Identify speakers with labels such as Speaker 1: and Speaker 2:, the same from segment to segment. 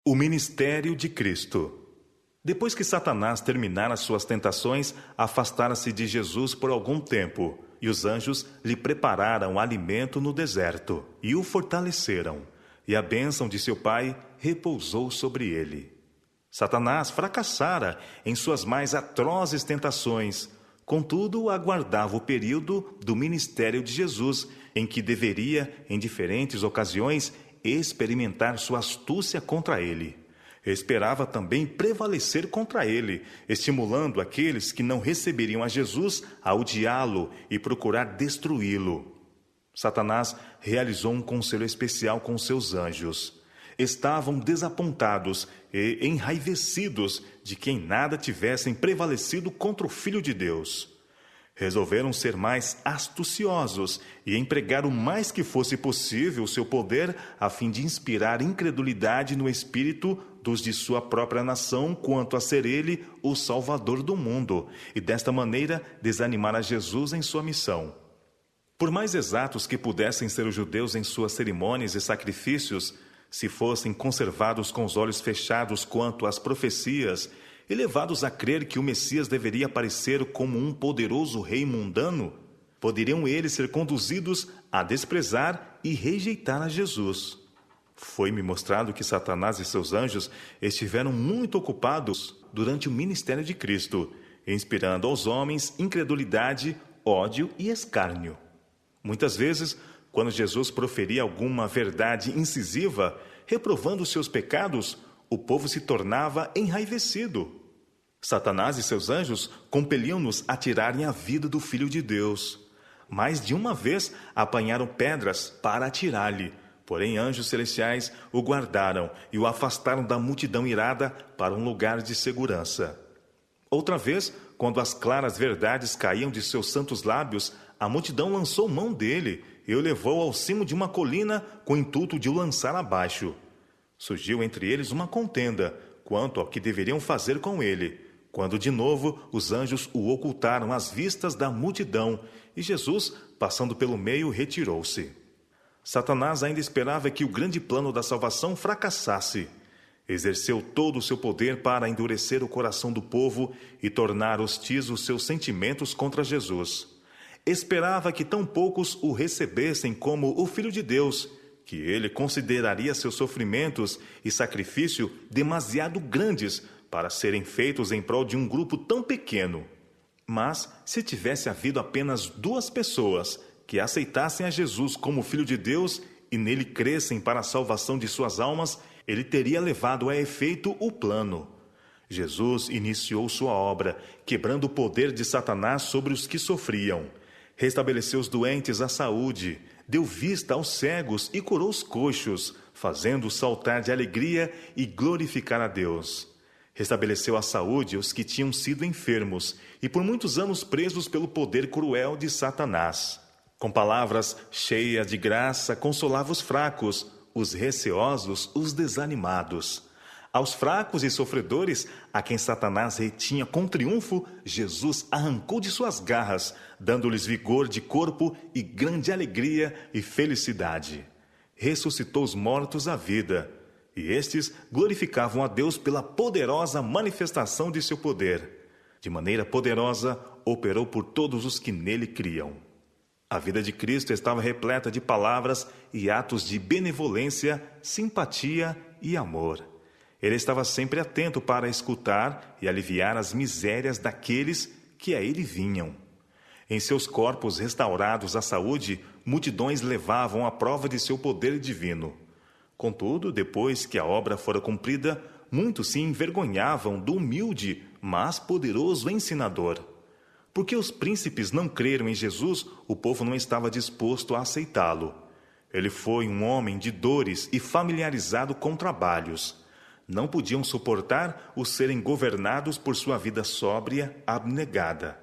Speaker 1: O ministério de Cristo. Depois que Satanás terminara suas tentações, afastara-se de Jesus por algum tempo, e os anjos lhe prepararam alimento no deserto, e o fortaleceram, e a bênção de seu Pai repousou sobre ele. Satanás fracassara em suas mais atrozes tentações, contudo aguardava o período do ministério de Jesus, em que deveria, em diferentes ocasiões, experimentar sua astúcia contra ele. Esperava também prevalecer contra ele, estimulando aqueles que não receberiam a Jesus a odiá-lo e procurar destruí-lo. Satanás realizou um conselho especial com seus anjos. Estavam desapontados e enraivecidos de que em nada tivessem prevalecido contra o Filho de Deus. Resolveram ser mais astuciosos e empregar o mais que fosse possível o seu poder a fim de inspirar incredulidade no espírito dos de sua própria nação quanto a ser ele o Salvador do mundo e desta maneira desanimar a Jesus em sua missão. Por mais exatos que pudessem ser os judeus em suas cerimônias e sacrifícios, se fossem conservados com os olhos fechados quanto às profecias e levados a crer que o Messias deveria aparecer como um poderoso rei mundano, poderiam eles ser conduzidos a desprezar e rejeitar a Jesus. Foi-me mostrado que Satanás e seus anjos estiveram muito ocupados durante o ministério de Cristo, inspirando aos homens incredulidade, ódio e escárnio. Muitas vezes, quando Jesus proferia alguma verdade incisiva, reprovando seus pecados, o povo se tornava enraivecido. Satanás e seus anjos compeliam-nos a tirarem a vida do Filho de Deus. Mais de uma vez apanharam pedras para atirar-lhe, porém anjos celestiais o guardaram e o afastaram da multidão irada para um lugar de segurança. Outra vez, quando as claras verdades caíam de seus santos lábios, a multidão lançou mão dele e o levou ao cimo de uma colina com o intuito de o lançar abaixo. Surgiu entre eles uma contenda quanto ao que deveriam fazer com ele, quando de novo os anjos o ocultaram às vistas da multidão e Jesus, passando pelo meio, retirou-se. Satanás ainda esperava que o grande plano da salvação fracassasse. Exerceu todo o seu poder para endurecer o coração do povo e tornar hostis os seus sentimentos contra Jesus. Esperava que tão poucos o recebessem como o Filho de Deus, que ele consideraria seus sofrimentos e sacrifício demasiado grandes para serem feitos em prol de um grupo tão pequeno. Mas, se tivesse havido apenas 2 pessoas que aceitassem a Jesus como Filho de Deus e nele crescem para a salvação de suas almas, ele teria levado a efeito o plano. Jesus iniciou sua obra, quebrando o poder de Satanás sobre os que sofriam. Restabeleceu os doentes à saúde, deu vista aos cegos e curou os coxos, fazendo-os saltar de alegria e glorificar a Deus. Restabeleceu a saúde os que tinham sido enfermos e por muitos anos presos pelo poder cruel de Satanás. Com palavras cheias de graça, consolava os fracos, os receosos, os desanimados. Aos fracos e sofredores, a quem Satanás retinha com triunfo, Jesus arrancou de suas garras, dando-lhes vigor de corpo e grande alegria e felicidade. Ressuscitou os mortos à vida, e estes glorificavam a Deus pela poderosa manifestação de seu poder. De maneira poderosa, operou por todos os que nele criam. A vida de Cristo estava repleta de palavras e atos de benevolência, simpatia e amor. Ele estava sempre atento para escutar e aliviar as misérias daqueles que a ele vinham. Em seus corpos restaurados à saúde, multidões levavam a prova de seu poder divino. Contudo, depois que a obra fora cumprida, muitos se envergonhavam do humilde, mas poderoso ensinador. Porque os príncipes não creram em Jesus, o povo não estava disposto a aceitá-lo. Ele foi um homem de dores e familiarizado com trabalhos. Não podiam suportar o serem governados por sua vida sóbria, abnegada.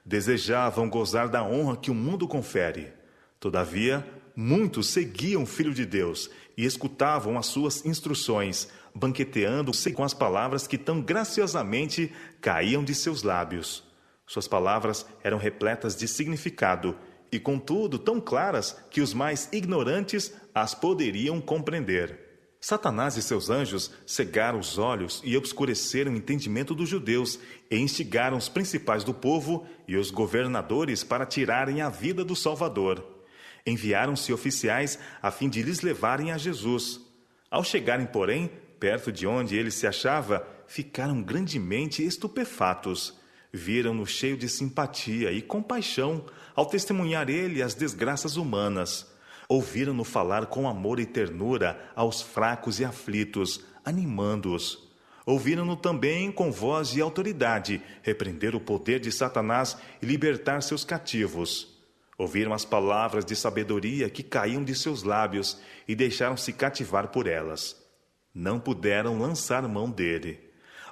Speaker 1: Desejavam gozar da honra que o mundo confere. Todavia, muitos seguiam o Filho de Deus e escutavam as suas instruções, banqueteando-se com as palavras que tão graciosamente caíam de seus lábios. Suas palavras eram repletas de significado e, contudo, tão claras que os mais ignorantes as poderiam compreender. Satanás e seus anjos cegaram os olhos e obscureceram o entendimento dos judeus e instigaram os principais do povo e os governadores para tirarem a vida do Salvador. Enviaram-se oficiais a fim de lhes levarem a Jesus. Ao chegarem, porém, perto de onde ele se achava, ficaram grandemente estupefatos. Viram-no cheio de simpatia e compaixão ao testemunhar ele as desgraças humanas. Ouviram-no falar com amor e ternura aos fracos e aflitos, animando-os. Ouviram-no também com voz de autoridade repreender o poder de Satanás e libertar seus cativos. Ouviram as palavras de sabedoria que caíam de seus lábios e deixaram-se cativar por elas. Não puderam lançar mão dele.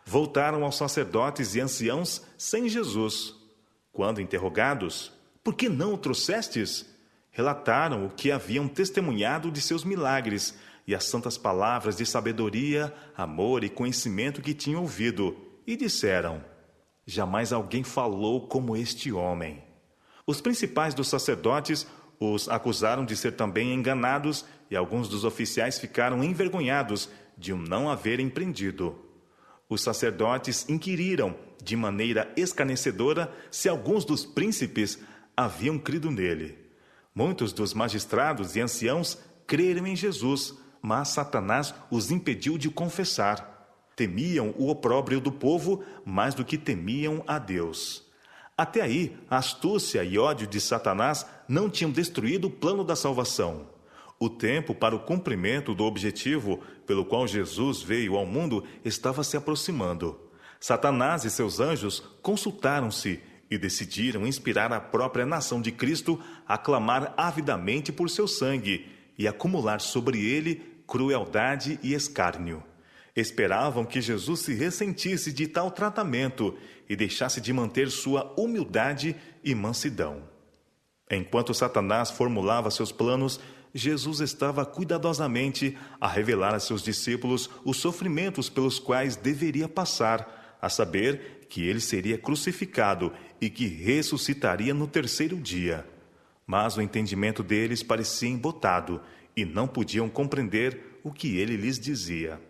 Speaker 1: Voltaram aos sacerdotes e anciãos sem Jesus. Quando interrogados, por que não o trouxestes? Relataram o que haviam testemunhado de seus milagres e as santas palavras de sabedoria, amor e conhecimento que tinham ouvido, e disseram: jamais alguém falou como este homem. Os principais dos sacerdotes os acusaram de ser também enganados e alguns dos oficiais ficaram envergonhados de o não haverem prendido. Os sacerdotes inquiriram, de maneira escarnecedora, se alguns dos príncipes haviam crido nele. Muitos dos magistrados e anciãos creram em Jesus, mas Satanás os impediu de confessar. Temiam o opróbrio do povo mais do que temiam a Deus. Até aí, a astúcia e ódio de Satanás não tinham destruído o plano da salvação. O tempo para o cumprimento do objetivo pelo qual Jesus veio ao mundo estava se aproximando. Satanás e seus anjos consultaram-se e decidiram inspirar a própria nação de Cristo a clamar avidamente por seu sangue e acumular sobre ele crueldade e escárnio. Esperavam que Jesus se ressentisse de tal tratamento e deixasse de manter sua humildade e mansidão. Enquanto Satanás formulava seus planos, Jesus estava cuidadosamente a revelar a seus discípulos os sofrimentos pelos quais deveria passar, a saber que ele seria crucificado e que ressuscitaria no terceiro dia. Mas o entendimento deles parecia embotado e não podiam compreender o que ele lhes dizia.